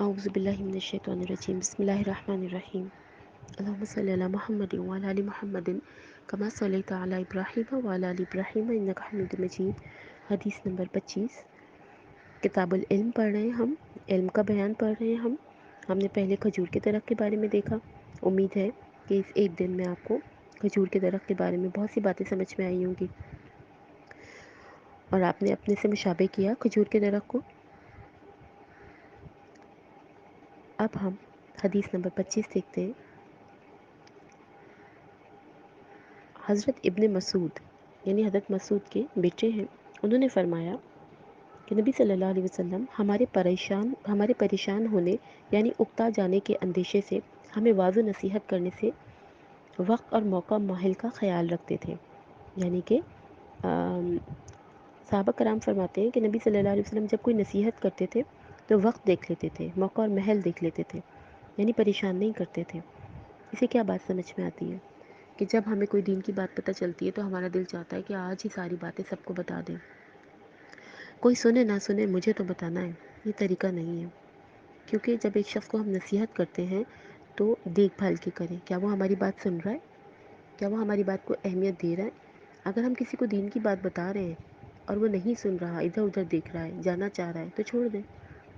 اعوذ باللہ من الشیطان الرجیم بسم اللہ الرحمن الرحیم اللہم صلی علی محمد وعلی آل محمد کما صلیت علی ابراہیم وعلی آل ابراہیم انک حمید مجید۔ حدیث نمبر 25، کتاب العلم پڑھ رہے ہیں ہم، علم کا بیان پڑھ رہے ہیں ہم نے پہلے کھجور کے درخت کے بارے میں دیکھا۔ امید ہے کہ اس ایک دن میں آپ کو کھجور کے درخت کے بارے میں بہت سی باتیں سمجھ میں آئی ہوں گی اور آپ نے اپنے سے مشابہ کیا کھجور کے درخت کو۔ اب ہم حدیث نمبر 25 دیکھتے ہیں۔ حضرت ابن مسعود یعنی حضرت مسعود کے بیٹے ہیں، انہوں نے فرمایا کہ نبی صلی اللہ علیہ وسلم ہمارے پریشان ہونے یعنی اکتا جانے کے اندیشے سے ہمیں واضح نصیحت کرنے سے وقت اور موقع محل کا خیال رکھتے تھے۔ یعنی کہ صحابہ کرام فرماتے ہیں کہ نبی صلی اللہ علیہ وسلم جب کوئی نصیحت کرتے تھے تو وقت دیکھ لیتے تھے، موقع اور محل دیکھ لیتے تھے، یعنی پریشان نہیں کرتے تھے۔ اسے کیا بات سمجھ میں آتی ہے کہ جب ہمیں کوئی دین کی بات پتہ چلتی ہے تو ہمارا دل چاہتا ہے کہ آج ہی ساری باتیں سب کو بتا دیں، کوئی سنے نہ سنے مجھے تو بتانا ہے۔ یہ طریقہ نہیں ہے، کیونکہ جب ایک شخص کو ہم نصیحت کرتے ہیں تو دیکھ بھال کے کریں، کیا وہ ہماری بات سن رہا ہے، کیا وہ ہماری بات کو اہمیت دے رہا ہے۔ اگر ہم کسی کو دین کی بات بتا رہے ہیں اور وہ نہیں سن رہا، ادھر ادھر دیکھ رہا ہے، جانا چاہ رہا ہے، تو چھوڑ دیں۔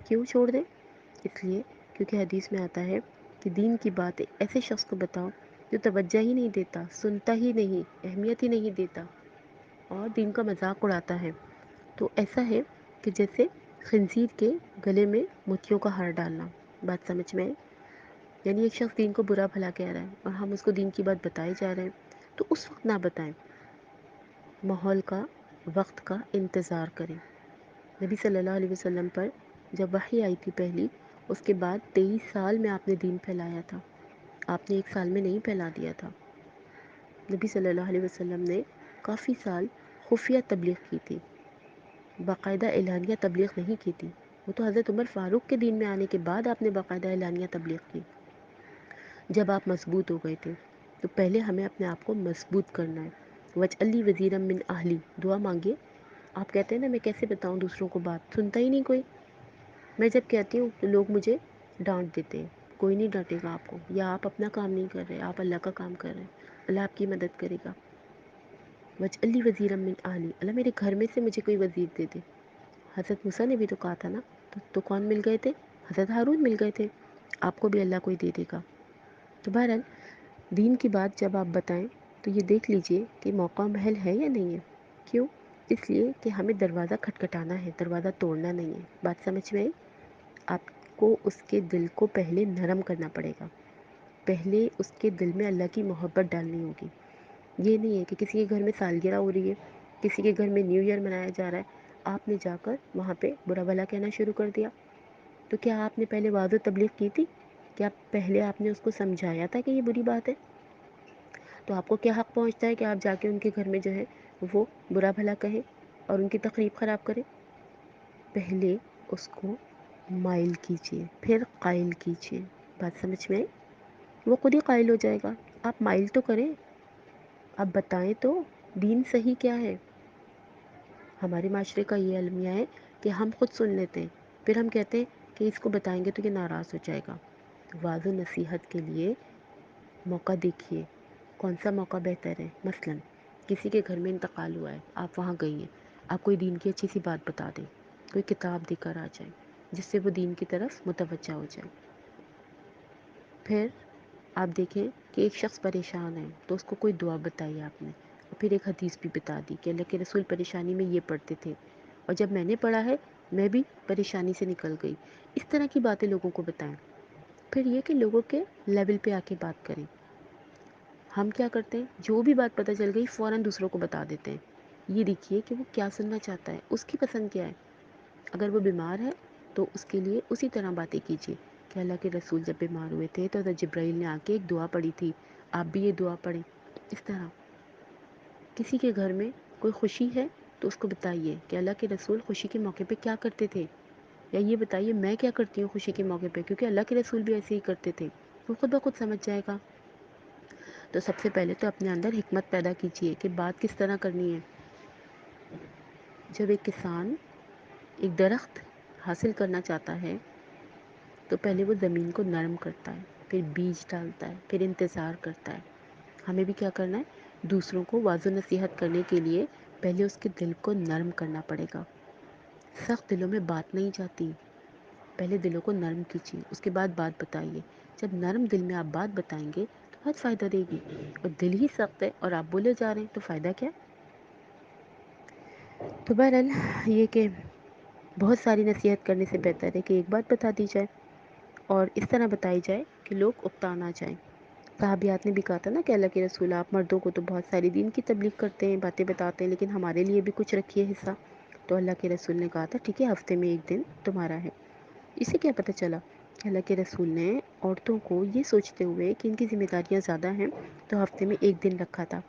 کیوں چھوڑ دیں؟ اس لیے کیونکہ حدیث میں آتا ہے کہ دین کی بات ایسے شخص کو بتاؤ جو توجہ ہی نہیں دیتا، سنتا ہی نہیں، اہمیت ہی نہیں دیتا اور دین کا مذاق اڑاتا ہے۔ تو ایسا ہے کہ جیسے خنزیر کے گلے میں موتیوں کا ہار ڈالنا۔ بات سمجھ میں آئی؟ یعنی ایک شخص دین کو برا بھلا کہہ رہا ہے اور ہم اس کو دین کی بات بتائے جا رہے ہیں تو اس وقت نہ بتائیں، ماحول کا، وقت کا انتظار کریں۔ نبی صلی اللہ علیہ وسلم پر جب وحی آئی تھی پہلی، اس کے بعد 23 سال میں آپ نے دین پھیلایا تھا، آپ نے ایک سال میں نہیں پھیلا دیا تھا۔ نبی صلی اللہ علیہ وسلم نے کافی سال خفیہ تبلیغ کی تھی، باقاعدہ اعلانیہ تبلیغ نہیں کی تھی۔ وہ تو حضرت عمر فاروق کے دین میں آنے کے بعد آپ نے باقاعدہ اعلانیہ تبلیغ کی، جب آپ مضبوط ہو گئے تھے۔ تو پہلے ہمیں اپنے آپ کو مضبوط کرنا ہے۔ وَاجْعَلْ لِي وَزِيرًا مِّنْ أَهْلِي، دعا مانگیے۔ آپ کہتے ہیں نا میں کیسے بتاؤں دوسروں کو بات، سنتا ہی نہیں کوئی۔ میں جب کہتی ہوں تو لوگ مجھے ڈانٹ دیتے ہیں، کوئی نہیں ڈانٹے گا آپ کو، یا آپ اپنا کام نہیں کر رہے، آپ اللہ کا کام کر رہے ہیں، اللہ آپ کی مدد کرے گا۔ وَاجْعَلْ لِي وَزِيرًا مِّنْ أَهْلِي، اللہ میرے گھر میں سے مجھے کوئی وزیر دے دے۔ حضرت موسیٰ نے بھی تو کہا تھا نا، تو کون مل گئے تھے؟ حضرت ہارون مل گئے تھے۔ آپ کو بھی اللہ کوئی دے دے گا۔ تو بہرحال دین کی بات جب آپ بتائیں تو یہ دیکھ لیجئے کہ موقع محل ہے یا نہیں ہے۔ کیوں؟ اس لیے کہ ہمیں دروازہ کھٹکھٹانا ہے، دروازہ توڑنا نہیں ہے۔ بات سمجھ میں آئی؟ آپ کو اس کے دل کو پہلے نرم کرنا پڑے گا، پہلے اس کے دل میں اللہ کی محبت ڈالنی ہوگی۔ یہ نہیں ہے کہ کسی کے گھر میں سالگرہ ہو رہی ہے، کسی کے گھر میں نیو ایئر منایا جا رہا ہے، آپ نے جا کر وہاں پہ برا بھلا کہنا شروع کر دیا۔ تو کیا آپ نے پہلے واضح تبلیغ کی تھی؟ کیا پہلے آپ نے اس کو سمجھایا تھا کہ یہ بری بات ہے؟ تو آپ کو کیا حق پہنچتا ہے کہ آپ جا کے ان کے گھر میں جو ہے وہ برا بھلا کہیں اور ان کی تقریب خراب کریں؟ پہلے اس کو مائل کیجئے، پھر قائل کیجئے۔ بات سمجھ میں آئی؟ وہ خود ہی قائل ہو جائے گا۔ آپ مائل تو کریں، آپ بتائیں تو دین صحیح کیا ہے۔ ہمارے معاشرے کا یہ المیہ ہے کہ ہم خود سن لیتے ہیں، پھر ہم کہتے ہیں کہ اس کو بتائیں گے تو یہ ناراض ہو جائے گا۔ تو واضح نصیحت کے لیے موقع دیکھیے، کون سا موقع بہتر ہے۔ مثلا کسی کے گھر میں انتقال ہوا ہے، آپ وہاں گئی ہیں، آپ کوئی دین کی اچھی سی بات بتا دیں، کوئی کتاب دے کر آ جائیں جس سے وہ دین کی طرف متوجہ ہو جائے۔ پھر آپ دیکھیں کہ ایک شخص پریشان ہے تو اس کو کوئی دعا بتائی آپ نے، اور پھر ایک حدیث بھی بتا دی کہ اللہ کے رسول پریشانی میں یہ پڑھتے تھے اور جب میں نے پڑھا ہے میں بھی پریشانی سے نکل گئی۔ اس طرح کی باتیں لوگوں کو بتائیں۔ پھر یہ کہ لوگوں کے لیول پہ آ کے بات کریں۔ ہم کیا کرتے ہیں، جو بھی بات پتہ چل گئی فوراً دوسروں کو بتا دیتے ہیں۔ یہ دیکھیے کہ وہ کیا سننا چاہتا ہے، اس کی پسند کیا ہے۔ اگر وہ بیمار ہے تو اس کے لیے اسی طرح باتیں کیجیے کہ اللہ کے رسول جب بیمار ہوئے تھے تو حضرت جبرائیل نے آ کے ایک دعا پڑھی تھی، آپ بھی یہ دعا پڑھیں۔ اس طرح کسی کے گھر میں کوئی خوشی ہے تو اس کو بتائیے کہ اللہ کے رسول خوشی کے موقع پہ کیا کرتے تھے، یا یہ بتائیے میں کیا کرتی ہوں خوشی کے موقع پہ، کیونکہ اللہ کے رسول بھی ایسے ہی کرتے تھے۔ وہ خود بخود سمجھ جائے گا۔ تو سب سے پہلے تو اپنے اندر حکمت پیدا کیجیے کہ بات کس طرح کرنی ہے۔ جب ایک کسان ایک درخت حاصل کرنا چاہتا ہے تو پہلے وہ زمین کو نرم کرتا ہے، پھر بیج ڈالتا ہے، پھر انتظار کرتا ہے۔ ہمیں بھی کیا کرنا ہے؟ دوسروں کو واضح نصیحت کرنے کے لیے پہلے اس کے دل کو نرم کرنا پڑے گا۔ سخت دلوں میں بات نہیں جاتی، پہلے دلوں کو نرم کیجیے، اس کے بعد بات بتائیے۔ جب نرم دل میں آپ بات بتائیں گے تو بہت فائدہ دے گی، اور دل ہی سخت ہے اور آپ بولے جا رہے ہیں تو فائدہ کیا؟ تو بہرحال یہ کہ بہت ساری نصیحت کرنے سے بہتر ہے کہ ایک بات بتا دی جائے، اور اس طرح بتائی جائے کہ لوگ اکتا نہ جائیں۔ صحابیات نے بھی کہا تھا نا کہ اللہ کے رسول، آپ مردوں کو تو بہت ساری دین کی تبلیغ کرتے ہیں، باتیں بتاتے ہیں، لیکن ہمارے لیے بھی کچھ رکھیے حصہ۔ تو اللہ کے رسول نے کہا تھا ٹھیک ہے، ہفتے میں ایک دن تمہارا ہے۔ اسے کیا پتہ چلا کہ اللہ کے رسول نے عورتوں کو یہ سوچتے ہوئے کہ ان کی ذمہ داریاں زیادہ ہیں تو ہفتے میں ایک دن رکھا تھا،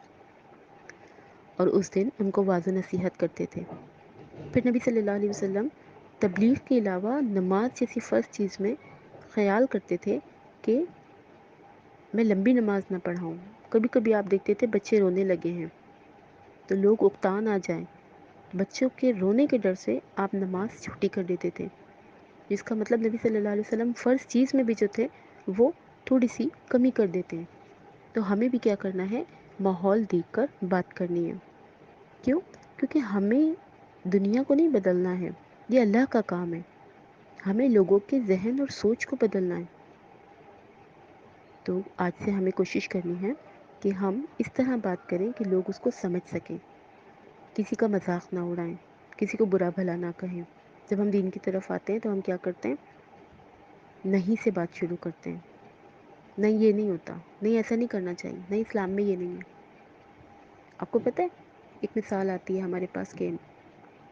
اور اس دن ان کو واضح نصیحت کرتے تھے۔ پھر نبی صلی اللہ علیہ وسلم تبلیغ کے علاوہ نماز جیسی فرض چیز میں خیال کرتے تھے کہ میں لمبی نماز نہ پڑھاؤں۔ کبھی کبھی آپ دیکھتے تھے بچے رونے لگے ہیں تو لوگ اکتا نہ جائیں، بچوں کے رونے کے ڈر سے آپ نماز چھٹی کر دیتے تھے، جس کا مطلب نبی صلی اللہ علیہ وسلم فرض چیز میں بھی جو تھے وہ تھوڑی سی کمی کر دیتے ہیں۔ تو ہمیں بھی کیا کرنا ہے؟ ماحول دیکھ کر بات کرنی ہے۔ کیوں؟ کیونکہ ہمیں دنیا کو نہیں بدلنا ہے، یہ اللہ کا کام ہے، ہمیں لوگوں کے ذہن اور سوچ کو بدلنا ہے۔ تو آج سے ہمیں کوشش کرنی ہے کہ ہم اس طرح بات کریں کہ لوگ اس کو سمجھ سکیں، کسی کا مذاق نہ اڑائیں، کسی کو برا بھلا نہ کہیں۔ جب ہم دین کی طرف آتے ہیں تو ہم کیا کرتے ہیں؟ نہیں سے بات شروع کرتے ہیں، نہیں یہ نہیں ہوتا، نہیں ایسا نہیں کرنا چاہیے، نہیں اسلام میں یہ نہیں ہے۔ آپ کو پتہ ہے ایک مثال آتی ہے ہمارے پاس کہ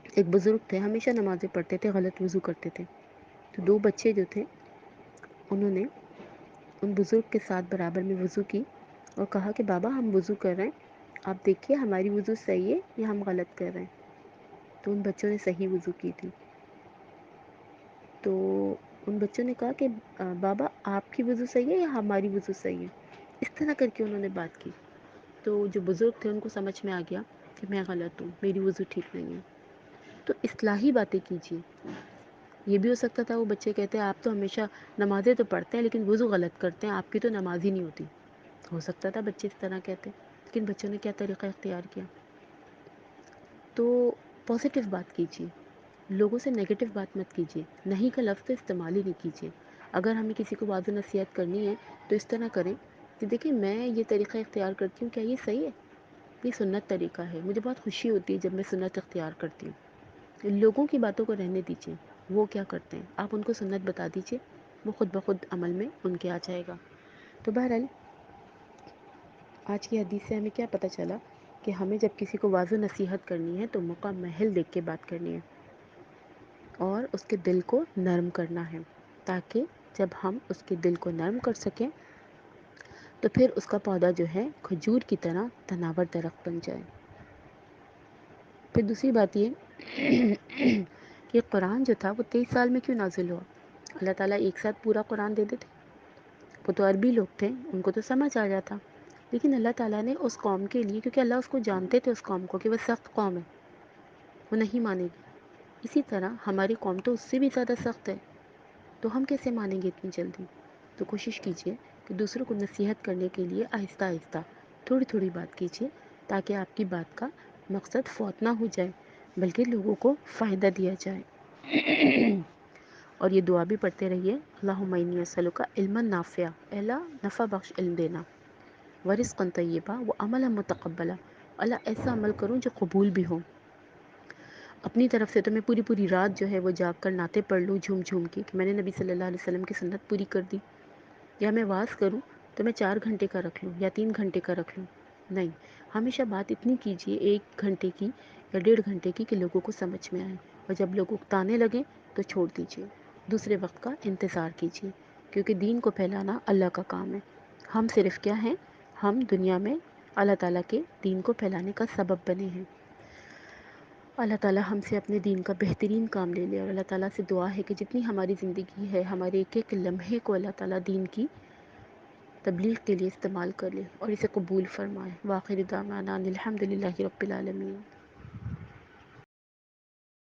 ایک بزرگ تھے، ہمیشہ نمازیں پڑھتے تھے، غلط وضو کرتے تھے۔ تو دو بچے جو تھے انہوں نے ان بزرگ کے ساتھ برابر میں وضو کی اور کہا کہ بابا ہم وضو کر رہے ہیں، آپ دیکھیے ہماری وضو صحیح ہے یا ہم غلط کر رہے ہیں۔ تو ان بچوں نے صحیح وضو کی تھی۔ تو ان بچوں نے کہا کہ بابا آپ کی وضو صحیح ہے یا ہماری وضو صحیح ہے؟ اس طرح کر کے انہوں نے بات کی۔ تو جو بزرگ تھے ان کو سمجھ میں آ گیا کہ میں غلط ہوں، میری وضو ٹھیک نہیں ہے۔ تو اصلاحی باتیں کیجیے۔ یہ بھی ہو سکتا تھا وہ بچے کہتے ہیں آپ تو ہمیشہ نمازیں تو پڑھتے ہیں لیکن وضو غلط کرتے ہیں، آپ کی تو نماز ہی نہیں ہوتی۔ ہو سکتا تھا بچے اس طرح کہتے، لیکن بچوں نے کیا طریقہ اختیار کیا؟ تو پازیٹیو بات کیجیے، لوگوں سے نیگیٹو بات مت کیجیے، نہیں کا لفظ تو استعمال ہی نہیں کیجیے۔ اگر ہمیں کسی کو واضح نصیحت کرنی ہے تو اس طرح کریں کہ دیکھیں میں یہ طریقہ اختیار کرتی ہوں، کیا یہ صحیح ہے؟ یہ سنت طریقہ ہے، مجھے بہت خوشی ہوتی ہے جب میں سنت اختیار کرتی ہوں۔ لوگوں کی باتوں کو رہنے دیجیے، وہ کیا کرتے ہیں آپ ان کو سنت بتا دیجیے، وہ خود بخود عمل میں ان کے آ جائے گا۔ تو بہرحال آج کی حدیث سے ہمیں کیا پتہ چلا کہ ہمیں جب کسی کو واضح نصیحت کرنی ہے تو موقع محل دیکھ کے بات کرنی ہے اور اس کے دل کو نرم کرنا ہے، تاکہ جب ہم اس کے دل کو نرم کر سکیں تو پھر اس کا پودا جو ہے کھجور کی طرح تناور درخت بن جائے۔ پھر دوسری بات یہ کہ قرآن جو تھا وہ 23 سال میں کیوں نازل ہوا؟ اللہ تعالیٰ ایک ساتھ پورا قرآن دے دیتے، وہ تو عربی لوگ تھے، ان کو تو سمجھ آ جاتا، لیکن اللہ تعالیٰ نے اس قوم کے لیے، کیونکہ اللہ اس کو جانتے تھے اس قوم کو کہ وہ سخت قوم ہے، وہ نہیں مانے گی، اسی طرح ہماری قوم تو اس سے بھی زیادہ سخت ہے، تو ہم کیسے مانیں گے اتنی جلدی؟ تو کوشش کیجئے کہ دوسروں کو نصیحت کرنے کے لیے آہستہ آہستہ تھوڑی تھوڑی بات کیجئے، تاکہ آپ کی بات کا مقصد فوت نہ ہو جائے بلکہ لوگوں کو فائدہ دیا جائے۔ اور یہ دعا بھی پڑھتے رہیے، اللہم انی اسألک علما نافعا، اے اللہ نفع بخش علم دینا، ورزقا طیبا وعملا متقبلا، اللہ ایسا عمل کروں جو قبول بھی ہو۔ اپنی طرف سے تو میں پوری پوری رات جو ہے وہ جاگ کر نعتیں پڑھ لوں جھوم جھوم کے کہ میں نے نبی صلی اللہ علیہ وسلم کی سنت پوری کر دی، یا میں واز کروں تو میں 4 گھنٹے کا رکھ لوں یا 3 گھنٹے کا رکھ لوں، نہیں، ہمیشہ بات اتنی کیجئے 1 گھنٹے کی یا 1.5 گھنٹے کی کہ لوگوں کو سمجھ میں آئے، اور جب لوگ اکتانے لگیں تو چھوڑ دیجئے، دوسرے وقت کا انتظار کیجئے، کیونکہ دین کو پھیلانا اللہ کا کام ہے، ہم صرف کیا ہیں؟ ہم دنیا میں اللہ تعالیٰ کے دین کو پھیلانے کا سبب بنے ہیں۔ اللہ تعالیٰ ہم سے اپنے دین کا بہترین کام لے لے، اور اللہ تعالیٰ سے دعا ہے کہ جتنی ہماری زندگی ہے، ہمارے ایک ایک لمحے کو اللہ تعالیٰ دین کی تبلیغ کے لیے استعمال کر لے اور اسے قبول فرمائے۔ وآخر دعوانا ان الحمد للہ رب العالمین۔